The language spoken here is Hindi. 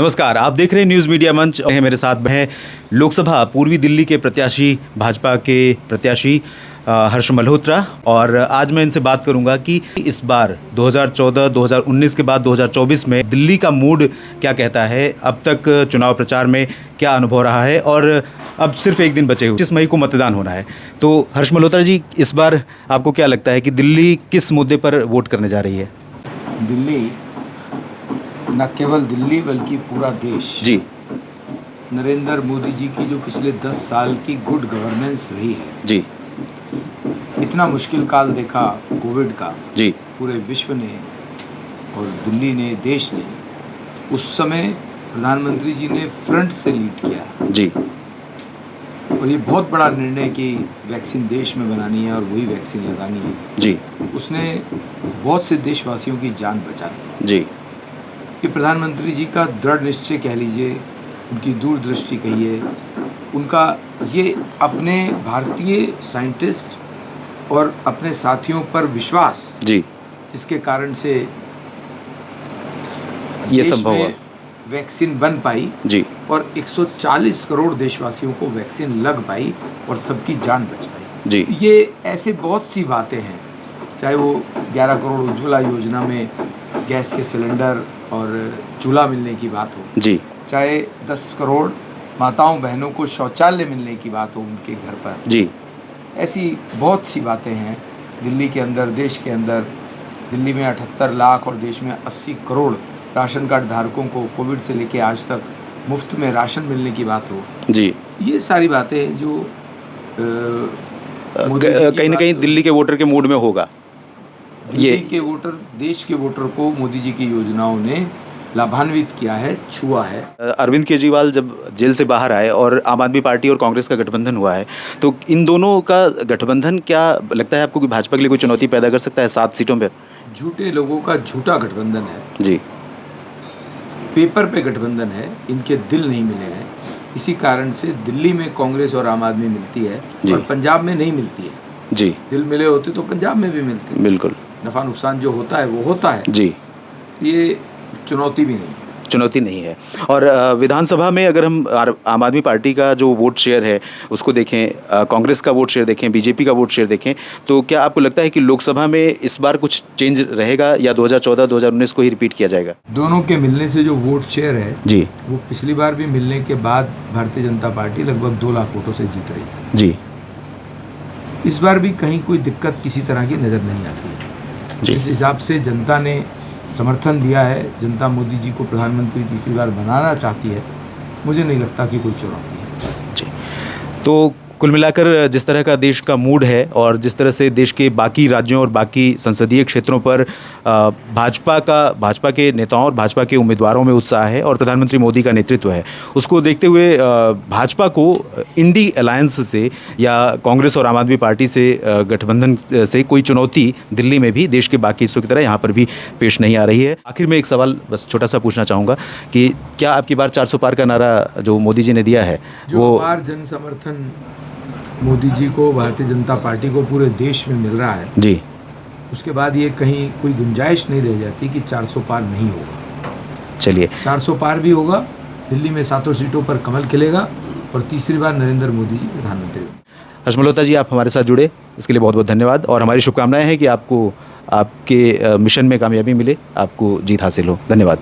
नमस्कार, आप देख रहे हैं न्यूज़ मीडिया मंच। मेरे साथ हैं लोकसभा पूर्वी दिल्ली के प्रत्याशी, भाजपा के प्रत्याशी हर्ष मल्होत्रा। और आज मैं इनसे बात करूंगा कि इस बार 2014, 2019 के बाद 2024 में दिल्ली का मूड क्या कहता है, अब तक चुनाव प्रचार में क्या अनुभव रहा है और अब सिर्फ एक दिन बचे हुए 25 मई को मतदान होना है। तो हर्ष मल्होत्रा जी, इस बार आपको क्या लगता है कि दिल्ली किस मुद्दे पर वोट करने जा रही है? दिल्ली, न केवल दिल्ली बल्कि पूरा देश जी नरेंद्र मोदी जी की जो पिछले 10 साल की गुड गवर्नेंस रही है, जी इतना मुश्किल काल देखा कोविड का जी पूरे विश्व ने और दिल्ली ने, देश ने। उस समय प्रधानमंत्री जी ने फ्रंट से लीड किया जी और ये बहुत बड़ा निर्णय कि वैक्सीन देश में बनानी है और वही वैक्सीन लगानी है। जी उसने बहुत से देशवासियों की जान बचा ली। जी ये प्रधानमंत्री जी का दृढ़ निश्चय कह लीजिए, उनकी दूरदृष्टि कहिए, उनका ये अपने भारतीय साइंटिस्ट और अपने साथियों पर विश्वास, जी जिसके कारण से ये देश संभव हुआ। में वैक्सीन बन पाई जी और 140 करोड़ देशवासियों को वैक्सीन लग पाई और सबकी जान बच पाई। जी ये ऐसे बहुत सी बातें हैं, चाहे वो 11 करोड़ उज्ज्वला योजना में गैस के सिलेंडर और चूल्हा मिलने की बात हो, जी चाहे 10 करोड़ माताओं बहनों को शौचालय मिलने की बात हो उनके घर पर। जी ऐसी बहुत सी बातें हैं दिल्ली के अंदर, देश के अंदर। दिल्ली में 78 लाख और देश में 80 करोड़ राशन कार्ड धारकों को कोविड से लेके आज तक मुफ्त में राशन मिलने की बात हो। जी ये सारी बातें जो कहीं ना कहीं दिल्ली के वोटर के मूड में होगा। दिल्ली के वोटर, देश के वोटर को मोदी जी की योजनाओं ने लाभान्वित किया है, छुआ है। अरविंद केजरीवाल जब जेल से बाहर आए और आम आदमी पार्टी और कांग्रेस का गठबंधन हुआ है, तो इन दोनों का गठबंधन क्या लगता है आपको कि भाजपा के लिए कोई चुनौती पैदा कर सकता है 7 सीटों पर? झूठे लोगों का झूठा गठबंधन है। जी पेपर पे गठबंधन है, इनके दिल नहीं मिले हैं। इसी कारण से दिल्ली में कांग्रेस और आम आदमी मिलती है और पंजाब में नहीं मिलती है। जी दिल मिले होते तो पंजाब में भी मिलते। बिल्कुल। नफा नुकसान जो होता है वो होता है। जी ये चुनौती भी नहीं है। चुनौती नहीं है। और विधानसभा में अगर हम आम आदमी पार्टी का जो वोट शेयर है उसको देखें, कांग्रेस का वोट शेयर देखें, बीजेपी का वोट शेयर देखें, तो क्या आपको लगता है कि लोकसभा में इस बार कुछ चेंज रहेगा या 2014, 2019 को ही रिपीट किया जाएगा? दोनों के मिलने से जो वोट शेयर है जी वो पिछली बार भी मिलने के बाद भारतीय जनता पार्टी लगभग 2 लाख वोटों से जीत रही थी। जी इस बार भी कहीं कोई दिक्कत किसी तरह की नज़र नहीं आती है। जिस हिसाब से जनता ने समर्थन दिया है, जनता मोदी जी को प्रधानमंत्री तीसरी बार बनाना चाहती है, मुझे नहीं लगता कि कोई चुनौती है। जी तो कुल मिलाकर जिस तरह का देश का मूड है और जिस तरह से देश के बाकी राज्यों और बाकी संसदीय क्षेत्रों पर भाजपा के नेताओं और भाजपा के उम्मीदवारों में उत्साह है और प्रधानमंत्री मोदी का नेतृत्व है, उसको देखते हुए भाजपा को इंडी अलायंस से या कांग्रेस और आम आदमी पार्टी से गठबंधन से कोई चुनौती दिल्ली में भी देश के बाकी हिस्सों की तरह यहाँ पर भी पेश नहीं आ रही है। आखिर में एक सवाल बस छोटा सा पूछना चाहूँगा कि क्या आपकी बार 400 पार का नारा जो मोदी जी ने दिया है वो जन समर्थन मोदी जी को, भारतीय जनता पार्टी को पूरे देश में मिल रहा है, जी, उसके बाद ये कहीं कोई गुंजाइश नहीं रह जाती कि 400 पार नहीं होगा। चलिए 400 पार भी होगा। दिल्ली में 7 सीटों पर कमल खिलेगा और तीसरी बार नरेंद्र मोदी जी प्रधानमंत्री। हर्ष मल्होत्रा जी, आप हमारे साथ जुड़े इसके लिए बहुत बहुत धन्यवाद और हमारी शुभकामनाएं हैं कि आपको आपके मिशन में कामयाबी मिले, आपको जीत हासिल हो। धन्यवाद।